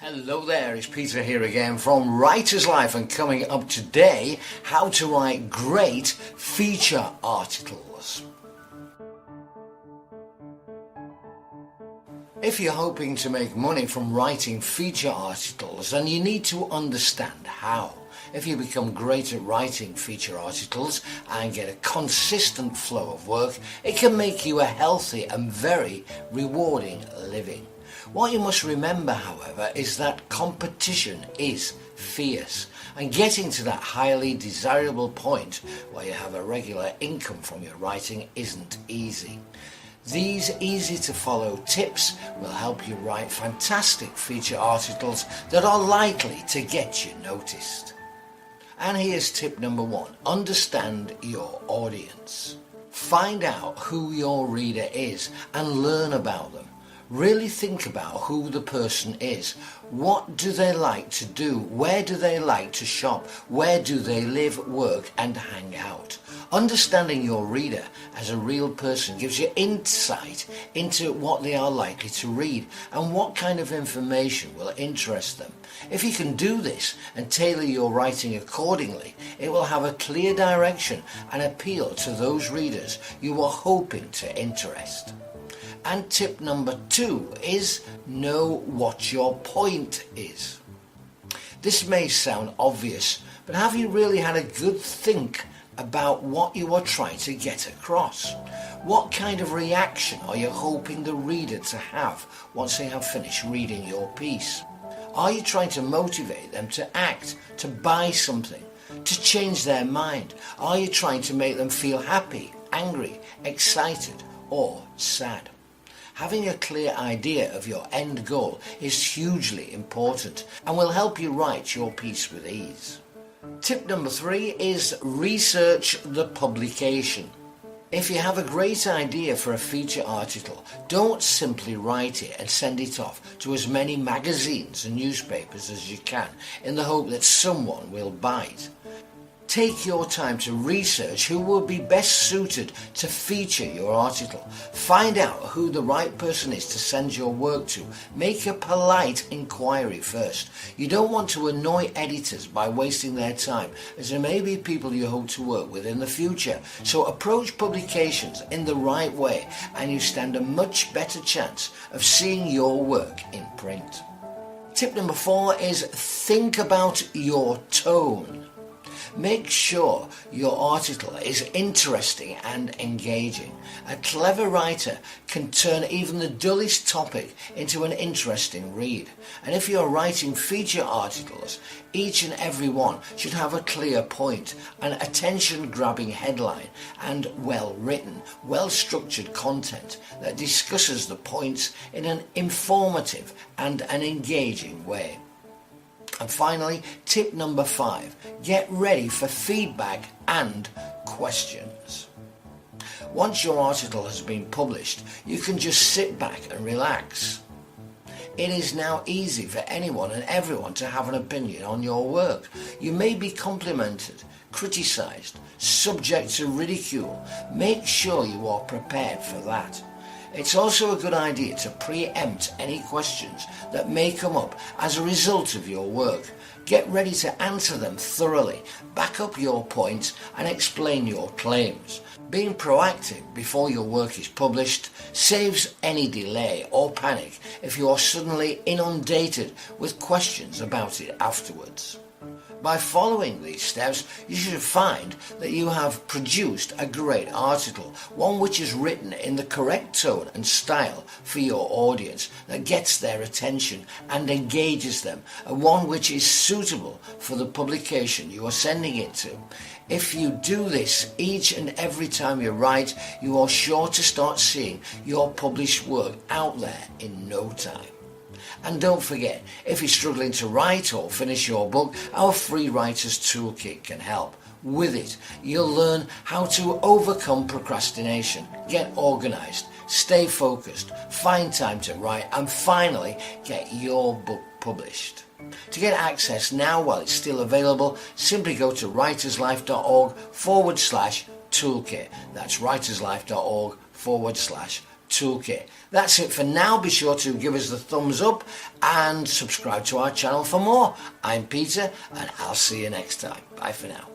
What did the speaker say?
Hello there, it's Peter here again from Writer's Life, and coming up today, how to write great feature articles. If you're hoping to make money from writing feature articles, then you need to understand how. If you become great at writing feature articles and get a consistent flow of work, it can make you a healthy and very rewarding living. What you must remember, however, is that competition is fierce, and getting to that highly desirable point where you have a regular income from your writing isn't easy. These easy-to-follow tips will help you write fantastic feature articles that are likely to get you noticed. And here's tip number 1. Understand your audience. Find out who your reader is and learn about them. Really think about who the person is. What do they like to do? Where do they like to shop? Where do they live, work and hang out? Understanding your reader as a real person gives you insight into what they are likely to read and what kind of information will interest them. If you can do this and tailor your writing accordingly, it will have a clear direction and appeal to those readers you are hoping to interest. And tip number 2 is know what your point is. This may sound obvious, but have you really had a good think about what you are trying to get across? What kind of reaction are you hoping the reader to have once they have finished reading your piece? Are you trying to motivate them to act, to buy something, to change their mind? Are you trying to make them feel happy, angry, excited, or sad? Having a clear idea of your end goal is hugely important and will help you write your piece with ease. Tip number 3 is research the publication. If you have a great idea for a feature article, don't simply write it and send it off to as many magazines and newspapers as you can in the hope that someone will buy it. Take your time to research who will be best suited to feature your article. Find out who the right person is to send your work to. Make a polite inquiry first. You don't want to annoy editors by wasting their time, as there may be people you hope to work with in the future. So approach publications in the right way and you stand a much better chance of seeing your work in print. Tip number 4 is think about your tone. Make sure your article is interesting and engaging. A clever writer can turn even the dullest topic into an interesting read. And if you're writing feature articles, each and every one should have a clear point, an attention-grabbing headline, and well-written, well-structured content that discusses the points in an informative and an engaging way. And finally, tip number 5, get ready for feedback and questions. Once your article has been published, you can just sit back and relax. It is now easy for anyone and everyone to have an opinion on your work. You may be complimented, criticised, subject to ridicule. Make sure you are prepared for that. It's also a good idea to preempt any questions that may come up as a result of your work. Get ready to answer them thoroughly, back up your points and explain your claims. Being proactive before your work is published saves any delay or panic if you are suddenly inundated with questions about it afterwards. By following these steps, you should find that you have produced a great article, one which is written in the correct tone and style for your audience, that gets their attention and engages them, and one which is suitable for the publication you are sending it to. If you do this each and every time you write, you are sure to start seeing your published work out there in no time. And don't forget, if you're struggling to write or finish your book, our free Writer's Toolkit can help. With it, you'll learn how to overcome procrastination, get organised, stay focused, find time to write, and finally get your book published. To get access now while it's still available, simply go to writerslife.org/toolkit. That's writerslife.org/toolkit. Toolkit. That's it for now. Be sure to give us the thumbs up and subscribe to our channel for more. I'm Peter, and I'll see you next time. Bye for now.